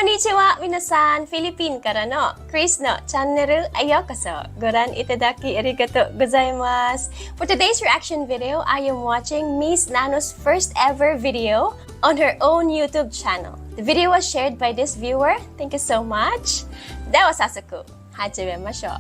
んにちは、皆さん。フィリピンからのクリスのチャンネルへようこそ。ご覧いただきありがとうございます。For today's reaction video, I am watching Miss Nano's first ever video on her own YouTube channel. The video was shared by this viewer. Thank you so much. では早速、始めましょう。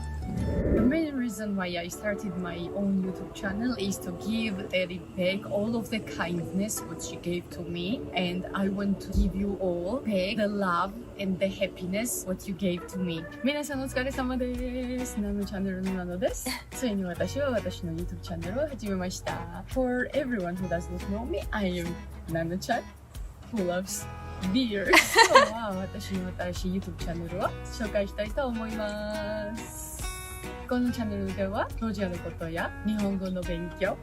The main reason why I started my own YouTube channel is to give Daddy back all of the kindness what she gave to me, and I want to give you all back the love and the happiness what you gave to me. 皆さんお疲れ様です。ナノチャンネルのナノです。ついに私は私の YouTube チャンネルを始めました。For everyone who does not know me, I am Nano-chan who loves beer. 今日は私の新しい YouTube チャンネルを紹介したいと思います。このチャンネルではジョージアのことや日本語の勉強、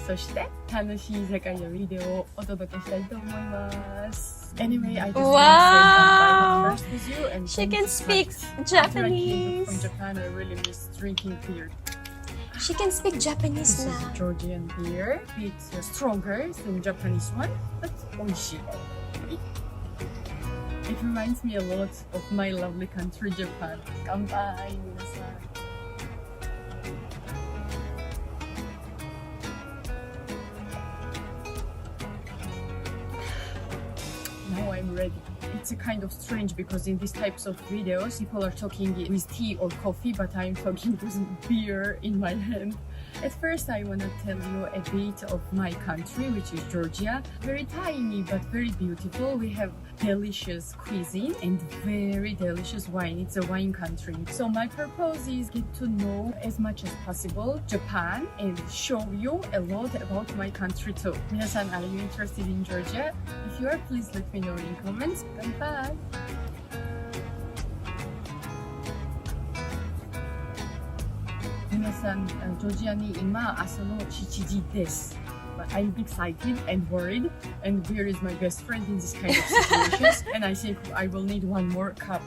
そして楽しい世界のビデオをお届けしたいと思います。Anyway, I just Wow! want to say first with you and She can speak After I came Japanese. from Japan, I really miss drinking beer. She can speak Japanese This is now. Georgian beer. It's stronger than Japanese one, but 美味しい。It reminds me a lot of my lovely country, Japan. 乾杯、皆さん。Now I'm ready. It's a kind of strange because in these types of videos, people are talking with tea or coffee, but I'm talking with beer in my hand. At first, I want to tell you a bit of my country, which is Georgia. Very tiny, but very beautiful. We have delicious cuisine and very delicious wine. It's a wine country. So my purpose is get to know as much as possible Japan and show you a lot about my country too. 皆さん, are you interested in Georgia? If you are, please let me know in comments. Bye! 皆さん、ジョージアに今朝の7時です。But I'm excited and worried, and beer is my best friend in this kind of situations, and I think I will need one more cup.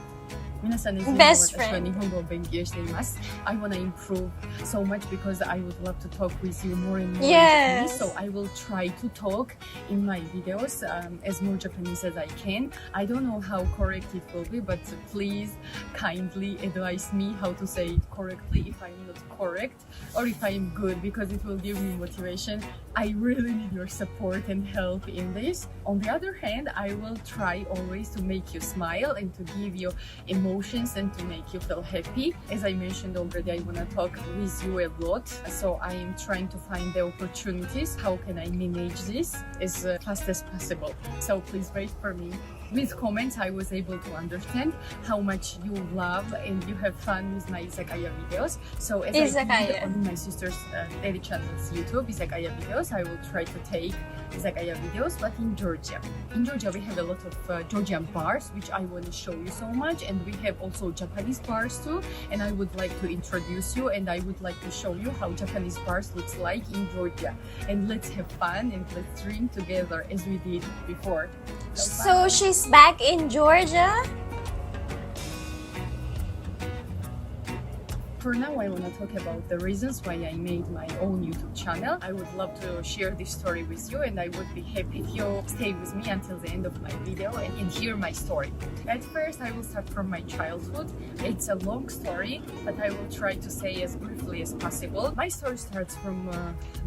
皆さんですね、私は日本語を勉強しています。I want to improve so much because I would love to talk with you more and more in Japanese. So I will try to talk in my videos as more Japanese as I can. I don't know how correct it will be, but please kindly advise me how to say it correctly if I'm not correct or if I'm good, because it will give me motivation. I really need your support and help in this. On the other hand, I will try always to make you smile and to give you emotions and to make you feel happy. As I mentioned already, I want to talk with you a lot. So I am trying to find the opportunities. How can I manage this as fast as possible? So please wait for me. With comments, I was able to understand how much you love and you have fun with my izakaya videos. So as I did on my sister's daily channel's YouTube izakaya videos, I will try to take izakaya videos, but in Georgia. In Georgia, we have a lot of Georgian bars, which I want to show you so much, and we have also Japanese bars too. And I would like to introduce you, and I would like to show you how Japanese bars looks like in Georgia. And let's have fun and let's drink together as we did before. So she's back in Georgia? For now, I want to talk about the reasons why I made my own YouTube channel. I would love to share this story with you, and I would be happy if you stay with me until the end of my video and hear my story. At first, I will start from my childhood. It's a long story, but I will try to say as briefly as possible. My story starts from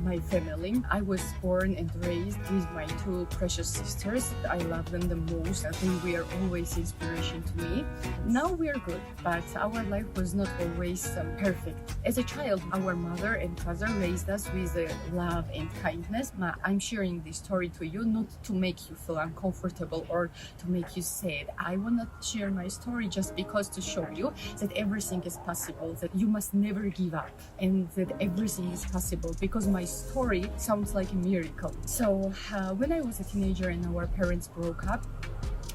my family. I was born and raised with my two precious sisters. I love them the most. They were always inspiration to me. Now we're good, but our life was not always perfect. As a child, our mother and father raised us with love and kindness. I'm sharing this story to you not to make you feel uncomfortable or to make you sad. I want to share my story just because to show you that everything is possible, that you must never give up, and that everything is possible, because my story sounds like a miracle. So when I was a teenager and our parents broke up,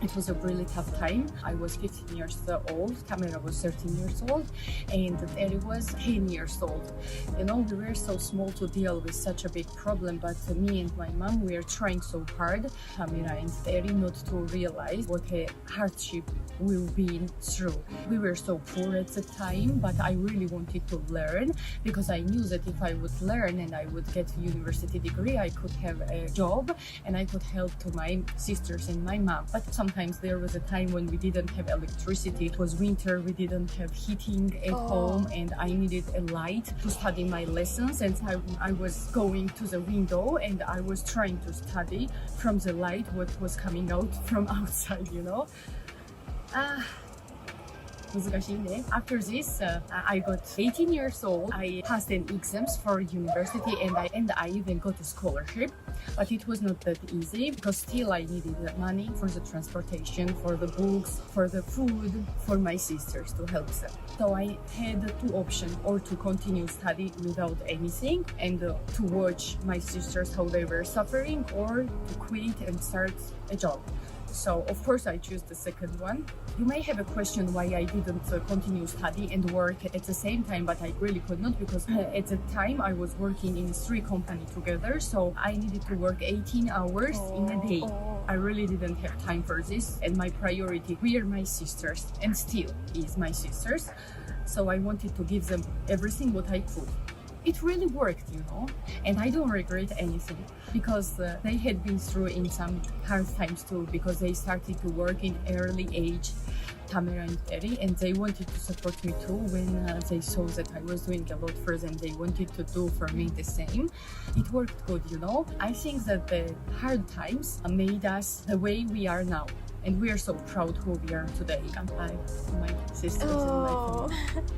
it was a really tough time. I was 15 years old, Tamara was 13 years old, and Daddy was 10 years old. You know, we were so small to deal with such a big problem, but me and my mom, we are trying so hard, Tamara and Daddy, not to realize what a hardship we've been through. We were so poor at the time, but I really wanted to learn because I knew that if I would learn and I would get a university degree, I could have a job and I could help to my sisters and my mom. But sometimes there was a time when we didn't have electricity. It was winter, we didn't have heating at home, and I needed a light to study my lessons. And I was going to the window and I was trying to study from the light what was coming out from outside, you know. 難しいね. After this, I got 18 years old. I passed an exams for university and I even got a scholarship. But it was not that easy because still I needed the money for the transportation, for the books, for the food, for my sisters to help them. So I had two options, or to continue study without anything and to watch my sisters how they were suffering, or to quit and start a job. So of course I choose the second one. You may have a question why I didn't continue study and work at the same time, but I really could not because at the time I was working in 3 companies together, so I needed to work 18 hours in a day. I really didn't have time for this, and my priority were my sisters, and still is my sisters. So I wanted to give them everything what I could. It really worked, you know, and I don't regret anything because they had been through in some hard times too, because they started to work in early age, Tamara and Terry, and they wanted to support me too when they saw that I was doing a lot for them. They wanted to do for me the same. It worked good, you know. I think that the hard times made us the way we are now, and we are so proud who we are today. And I, my sisters and my family.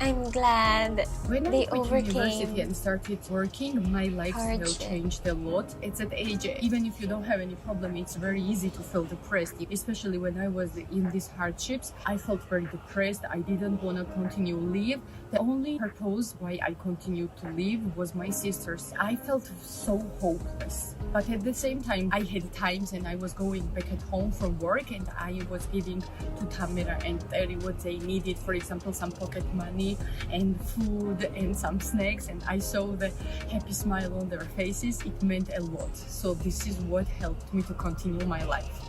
I'm glad when they I quit university overcame and started working, my life hardship. still changed a lot. It's at age, even if you don't have any problem, it's very easy to feel depressed. Especially when I was in these hardships, I felt very depressed. I didn't want to continue live. The only purpose why I continued to live was my sisters. I felt so hopeless. But at the same time, I had times and I was going back at home from work and I was giving to Tamara and Terry what they needed. For example, some pocket money and food and some snacks, and I saw the happy smile on their faces. It meant a lot. So this is what helped me to continue my life.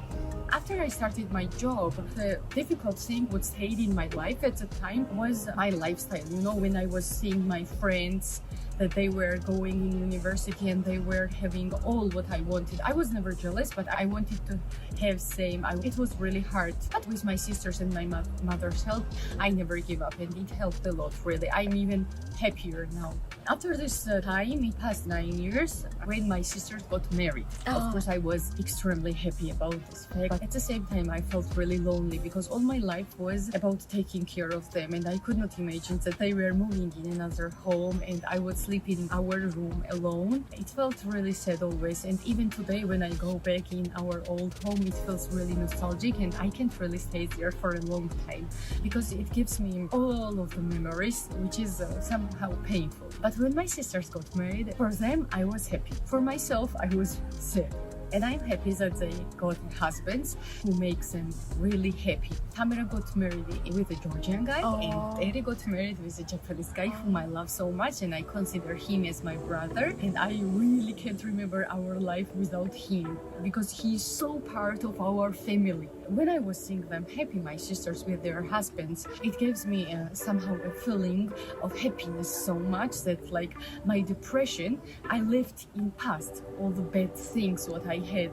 After I started my job, the difficult thing what stayed in my life at the time was my lifestyle. You know, when I was seeing my friends that they were going in university and they were having all what I wanted. I was never jealous, but I wanted to have same. It was really hard. But with my sisters and my mother's help, I never give up, and it helped a lot, really. I'm even happier now. After this time, it passed 9 years when my sisters got married. Of course, I was extremely happy about this fact, but at the same time, I felt really lonely because all my life was about taking care of them, and I could not imagine that they were moving in another home and I would sleep in our room alone. It felt really sad always, and even today when I go back in our old home, it feels really nostalgic, and I can't really stay there for a long time because it gives me all of the memories, which is somehow painful. But when my sisters got married, for them I was happy. For myself, I was sad. And I'm happy that they got husbands who makes them really happy. Tamara got married with a Georgian guy, and Eri got married with a Japanese guy whom I love so much, and I consider him as my brother. And I really can't remember our life without him because he's so part of our family. When I was seeing them happy, my sisters with their husbands, it gives me somehow a feeling of happiness so much that, like, my depression, I left in past all the bad things what I had.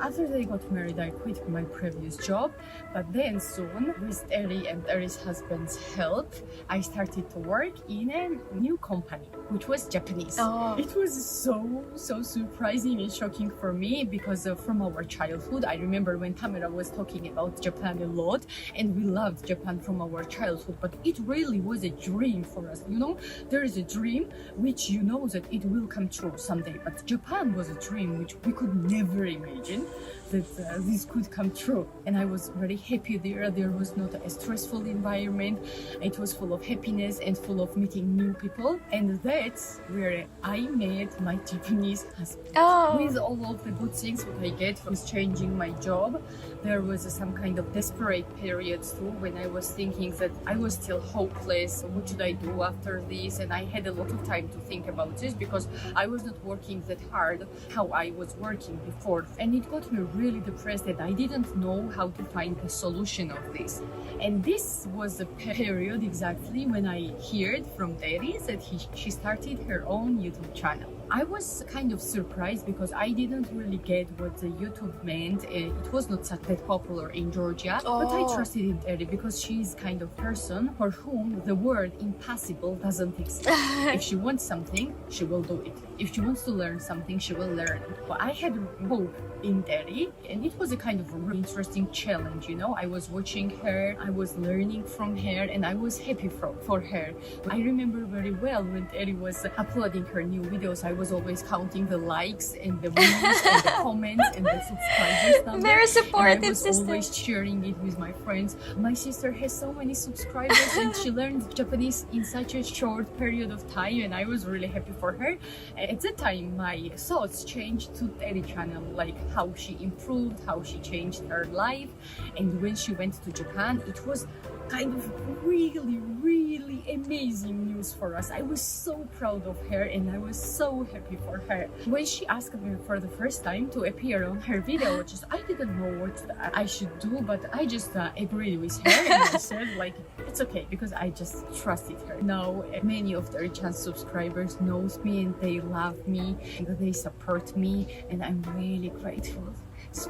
After they got married, I quit my previous job, but then soon, with Eri and Eri's husband's help, I started to work in a new company, which was Japanese. It was so surprising and shocking for me because from our childhood, I remember when Tamara was talking about Japan a lot, and we loved Japan from our childhood, but it really was a dream for us. You know, there is a dream which you know that it will come true someday, but Japan was a dream which we could never imagine that this could come true. And I was very happy there. There was not a stressful environment. It was full of happiness and full of meeting new people. And that's where I met my Japanese husband. With all of the good things what I get from changing my job, there was some kind of desperate periods too when I was thinking that I was still hopeless. What should I do after this? And I had a lot of time to think about this because I was not working that hard how I was working before. And it got me really depressed that I didn't know how to find the solution of this. And this was the period exactly when I heard from Terry that she started her own YouTube channel. I was kind of surprised because I didn't really get what the YouTube meant. It was not that popular in Georgia, but I trusted in Terry because she's kind of person for whom the word impossible doesn't exist. If she wants something, she will do it. If she wants to learn something, she will learn it. But I had hope in Terry, and it was a kind of a really interesting challenge, you know. I was watching her, I was learning from her, and I was happy for her. I remember very well when Terry was uploading her new videos, I was always counting the likes and the views and the comments and the subscribers number. Very supportive and I was sister. always sharing it with my friends. My sister has so many subscribers and she learned Japanese in such a short period of time, and I was really happy for her. At that time, my thoughts changed to Terry channel, like how she improved, how she changed her life. And when she went to Japan, it was kind of really amazing news for us. I was so proud of her and I was so happy for her. When she asked me for the first time to appear on her video, I didn't know what I should do, but I just agreed with her and I said like, it's okay, because I just trusted her. Now many of the Terry-chan subscribers knows me and they love me and they support me, and I'm really grateful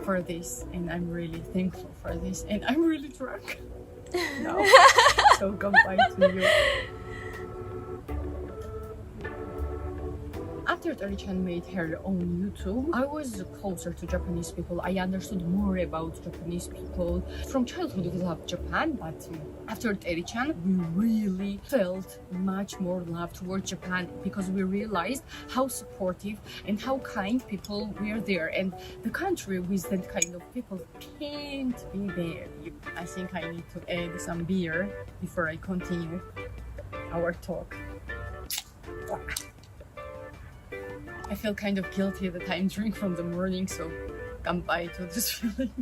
for this, and I'm really thankful for this, and I'm really drunk. No. So goodbye to you. After Terry-chan made her own YouTube, I was closer to Japanese people. I understood more about Japanese people. From childhood, we loved Japan, but after Terry-chan, we really felt much more love towards Japan because we realized how supportive and how kind people were there. And the country with that kind of people can't be there. I think I need to add some beer before I continue our talk. I feel kind of guilty that I drink from the morning, so goodbye to this feeling.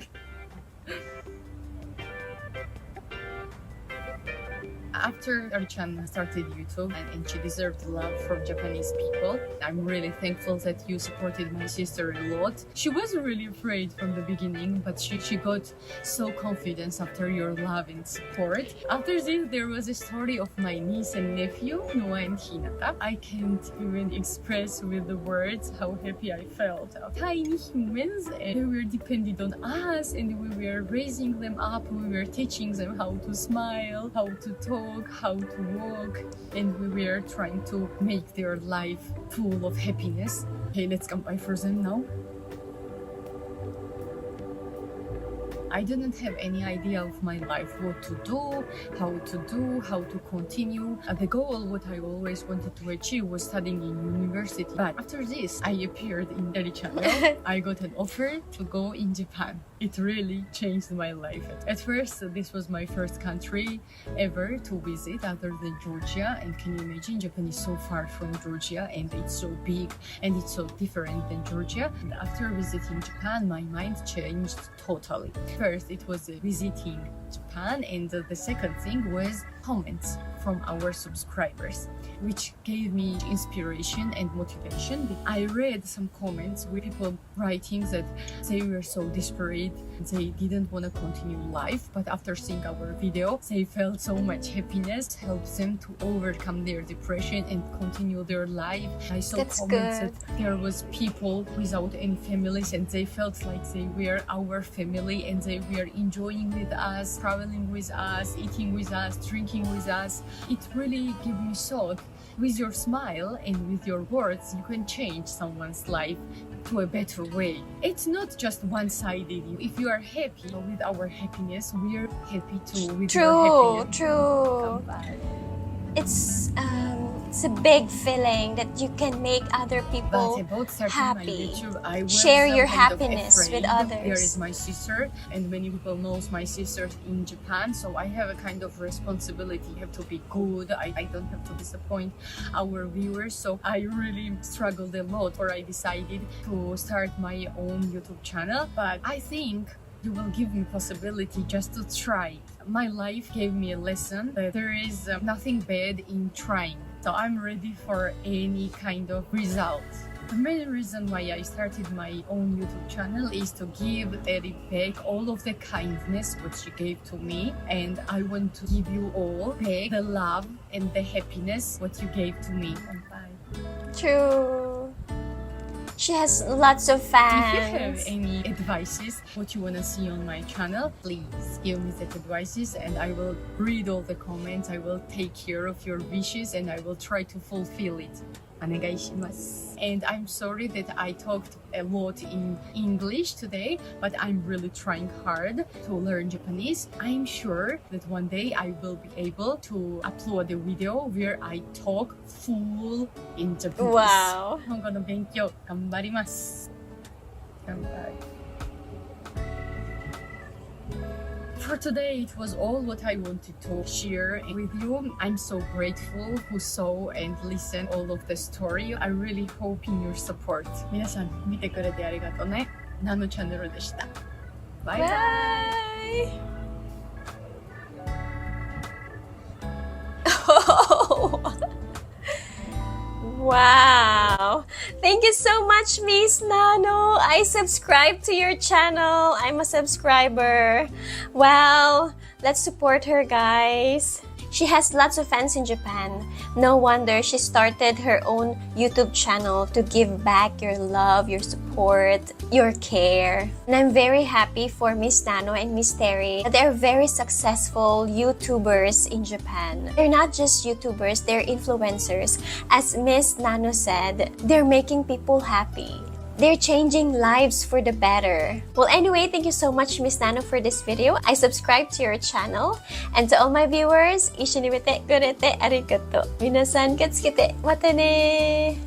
After Terry-chan started YouTube and she deserved love from Japanese people, I'm really thankful that you supported my sister a lot. She was really afraid from the beginning, but she got so confident after your love and support. After this, there was a story of my niece and nephew, Noah and Hinata. I can't even express with the words how happy I felt. Tiny humans, and they were dependent on us, and we were raising them up, we were teaching them how to smile, how to talk, how to walk, and we were trying to make their life full of happiness. Okay, let's goodbye for them now. I didn't have any idea of my life, what to do, how to continue. The goal, what I always wanted to achieve, was studying in university. But after this, I appeared in Terry channel. I got an offer to go in Japan. It really changed my life. At first, this was my first country ever to visit other than Georgia. And can you imagine, Japan is so far from Georgia and it's so big and it's so different than Georgia. And after visiting Japan, my mind changed totally. First, it was visiting Japan, and the second thing was comments from our subscribers, which gave me inspiration and motivation. I read some comments with people writing that they were so desperate, they didn't want to continue life, but after seeing our video, they felt so much happiness, helped them to overcome their depression and continue their life. I saw That's comments good. that there was people without any families and they felt like they were our family and they were enjoying with us, traveling with us, eating with us, drinking with us. It really gave me thought. With your smile and with your words, you can change someone's life to a better way. It's not just one-sided. If you are happy with our happiness, we are happy too with your happiness. True. Bye. It's a big feeling that you can make other people But about starting my happy. YouTube, I was Share your kind of happiness with afraid. others. There is my sister, and many people knows my sister in Japan, so I have a kind of responsibility. I have to be good. I don't have to disappoint our viewers. So I really struggled a lot, or I decided to start my own YouTube channel. But I think you will give me possibility just to try. My life gave me a lesson that there is nothing bad in trying. So I'm ready for any kind of result. The main reason why I started my own YouTube channel is to give Eri back all of the kindness what she gave to me, and I want to give you all back the love and the happiness what you gave to me. And bye. True. She has lots of fans. If you have any advices what you wanna see on my channel, please give me that advices and I will read all the comments. I will take care of your wishes and I will try to fulfill it. お願いします. And I'm sorry that I talked a lot in English today, but I'm really trying hard to learn Japanese. I'm sure that one day I will be able to upload a video where I talk full in Japanese. Wow. 日本語の勉強頑張ります。乾杯。For today, it was all what I wanted to share with you. I'm so grateful who saw and listened all of the story. I really hope in your support. 皆さん見てくれてありがとうね。ナノチャンネルでした。バイバイ。Wow! Thank you so much, Miss Nano. I subscribe to your channel. I'm a subscriber. Wow! Let's support her, guys. She has lots of fans in Japan. No wonder she started her own YouTube channel to give back your love, your support, your care. And I'm very happy for Miss Nano and Miss Terry. They're very successful YouTubers in Japan. They're not just YouTubers, they're influencers. As Miss Nano said, they're making people happy. They're changing lives for the better. Well, anyway, thank you so much, Miss Nano, for this video. I subscribe to your channel. And to all my viewers, 一緒に見てくれてありがとう。皆さん、気をつけて。またね。